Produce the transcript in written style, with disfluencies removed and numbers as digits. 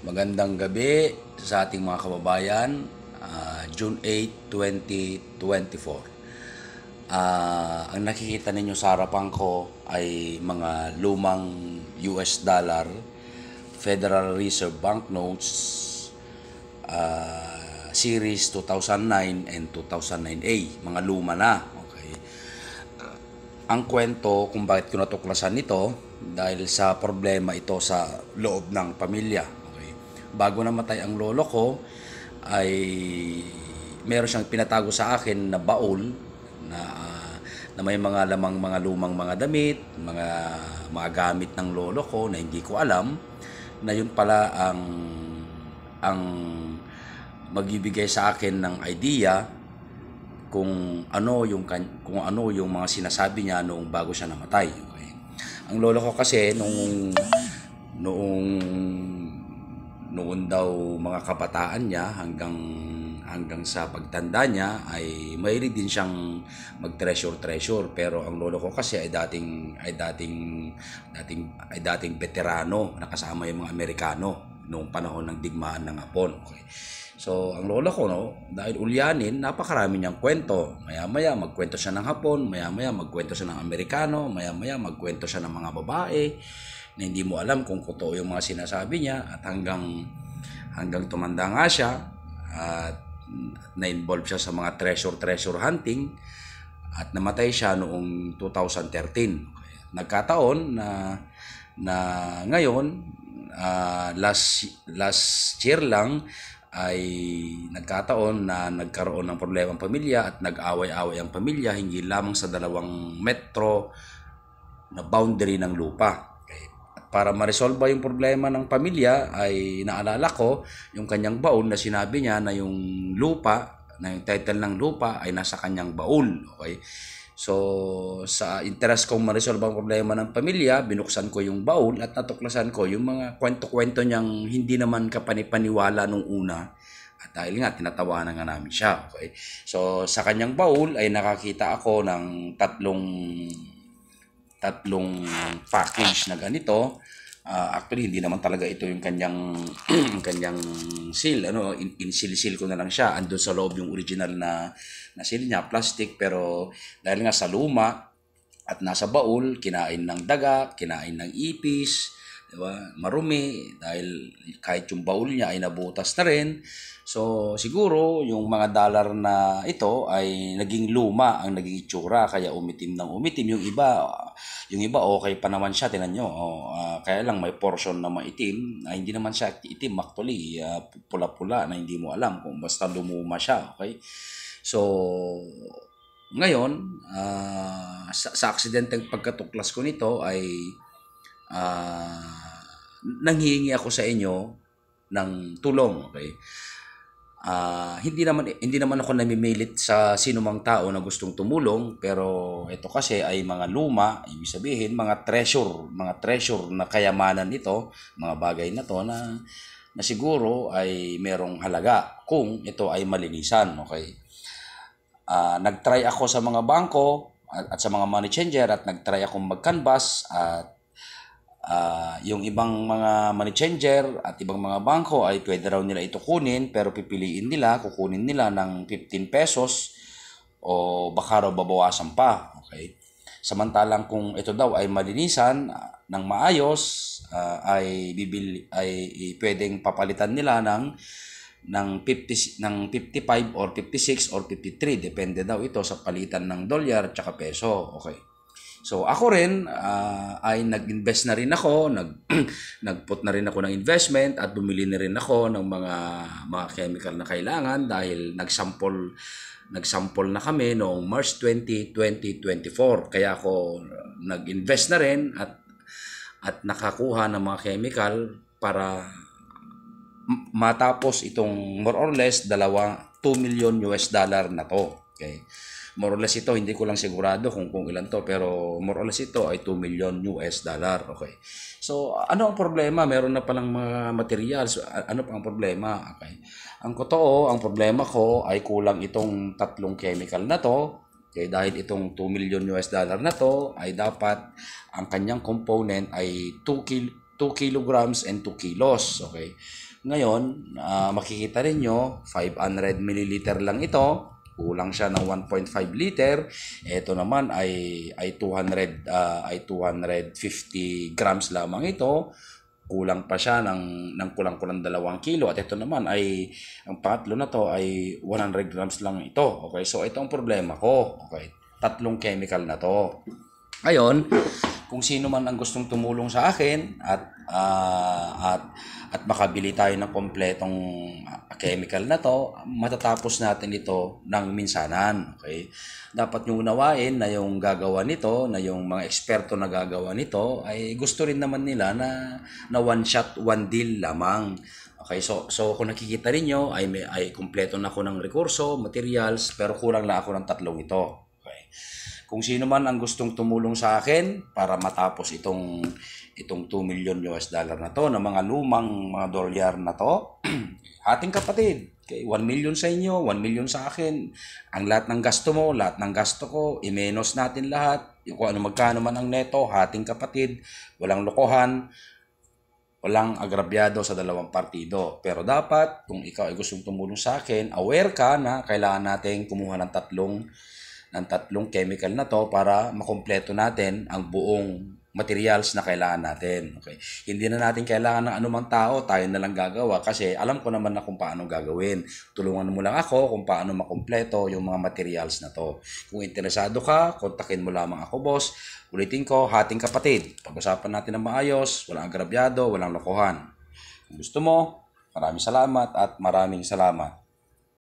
Magandang gabi sa ating mga kababayan, June 8, 2024. Ang nakikita ninyo sa harapan ko ay mga lumang US dollar, Federal Reserve Banknotes, Series 2009 and 2009A, mga luma na. Okay. Ang kwento kung bakit ko natuklasan ito, dahil sa problema ito sa loob ng pamilya. Okay. Bago namatay ang lolo ko, ay meron siyang pinatago sa akin na baul na na may mga lamang mga lumang mga damit, mga gamit ng lolo ko na hindi ko alam na yun pala ang magbibigay sa akin ng idea kung ano yung mga sinasabi niya noong bago siya namatay. Okay. Ang lolo ko kasi noong noon daw mga kabataan niya hanggang sa pagtanda niya ay mayroon din siyang mag-treasure, pero ang lolo ko kasi ay dating veterano, nakasama yung mga Amerikano noong panahon ng digmaan ng Hapon. Okay. So, ang lola ko, dahil ulyanin, napakarami niyang kwento. Maya-maya, magkwento siya ng Hapon, maya-maya, magkwento siya ng Amerikano, maya-maya, magkwento siya ng mga babae, na hindi mo alam kung totoo yung mga sinasabi niya, at hanggang tumanda nga siya, at na-involve siya sa mga treasure hunting, at namatay siya noong 2013. Nagkataon na ngayon, last year lang, ay nagkataon na nagkaroon ng problema ang pamilya at nag-away-away ang pamilya hindi lamang sa dalawang metro na boundary ng lupa. Okay. At para ma-resolve yung problema ng pamilya ay naalala ko yung kanyang baul na sinabi niya na yung title ng lupa ay nasa kanyang baul. Okay. So, sa interest kong ma-resolve ang problema ng pamilya, binuksan ko yung baul at natuklasan ko yung mga kwento-kwento niyang hindi naman kapanipaniwala nung una. At dahil nga, tinatawanan nga namin siya. Okay? So, sa kanyang baul ay nakakita ako ng tatlong package na ganito. Actually, hindi naman talaga ito yung kanyang kanyang seal. Insil-seal ko na lang siya. Andun sa loob yung original na seal niya, plastic. Pero dahil nga sa luma at nasa baul, kinain ng daga, kinain ng ipis, diba? Marumi. Dahil kahit yung baul niya ay nabutas na rin. So, siguro, yung mga dollar na ito ay naging luma ang naging itsura, kaya umitim ng umitim. Yung iba okay pa naman siya, tinan nyo. Kaya lang may portion na maitim, hindi naman siya itim actually, pula-pula na hindi mo alam kung basta lumuma siya, okay? So, ngayon, sa aksidenteng pagkatuklas ko nito ay nanghihingi ako sa inyo ng tulong, okay? Hindi naman ako namimilit sa sinumang tao na gustong tumulong, pero ito kasi ay mga luma, ibig sabihin mga treasure na kayamanan nito, mga bagay na to na siguro ay merong halaga kung ito ay malinisan, okay? Nagtry ako sa mga bangko at sa mga money changer at nagtry akong mag-canvas at yung ibang mga money changer at ibang mga bangko ay pwede raw nila ito kunin, pero kukunin nila ng 15 pesos o baka raw babawasan pa. Okay? Samantalang kung ito daw ay malinisan ng maayos, ay pwedeng papalitan nila ng 55 or 56 or 53, depende daw ito sa palitan ng dolyar at saka peso. Okay. So ako rin ay nag-invest na rin ako, nagput na rin ako ng investment at bumili na rin ako ng mga chemical na kailangan dahil nagsample na kami noong March 20, 2024. Kaya ako nag-invest na rin at nakakuha ng mga chemical para matapos itong more or less 2 million US dollar na to. Okay. More or less ito, hindi ko lang sigurado kung ilan to, pero more or less ito ay 2 million US dollar. Okay. So, ano ang problema? Meron na palang mga materials. Ano pa ang problema? Okay. Ang problema ko ay kulang itong tatlong chemical na to. Okay, dahil itong 2 million US dollar na to ay dapat ang kanyang component ay 2 kilograms and 2 kilos. Okay. Ngayon, makikita ninyo, 500 milliliter lang ito. Kulang siya ng 1.5 liter. Ito naman ay 250 grams lamang ito. Kulang pa siya ng kulang-kulang 2 kilo. At ito naman ang pangatlo na to ay 100 grams lang ito. Okay, so ito ang problema ko. Okay, tatlong chemical na to. Ngayon, kung sino man ang gustong tumulong sa akin at makabili tayo ng kompletong chemical na to, matatapos natin ito ng minsanan. Okay? Dapat nyo unawain na yung gagawa nito, na yung mga eksperto na gagawa nito, ay gusto rin naman nila na one shot, one deal lamang. Okay, so kung nakikita ninyo, ay kumpleto na ako ng rekurso, materials, pero kulang lang ako ng tatlong ito. Okay. Kung sino man ang gustong tumulong sa akin para matapos itong 2 million US dollar na to, na mga lumang mga dolyar na to, ating kapatid, okay, 1 million sa inyo, 1 million sa akin. Ang lahat ng gasto mo, lahat ng gasto ko, i-menos natin lahat. Yung kung ano magkano man ang neto, ating kapatid, walang lokohan, walang agrabyado sa dalawang partido. Pero dapat, kung ikaw ay gustong tumulong sa akin, aware ka na kailangan natin kumuha ng tatlong chemical na to para makumpleto natin ang buong materials na kailangan natin. Okay. Hindi na natin kailangan ng anumang tao, tayo na lang gagawa kasi alam ko naman na kung paano gagawin. Tulungan mo lang ako kung paano makumpleto yung mga materials na to. Kung interesado ka, kontakin mo lamang ako, boss. Ulitin ko, hating kapatid. Pag-usapan natin ng maayos, walang agrabyado, walang lokohan. Kung gusto mo, maraming salamat at maraming salamat.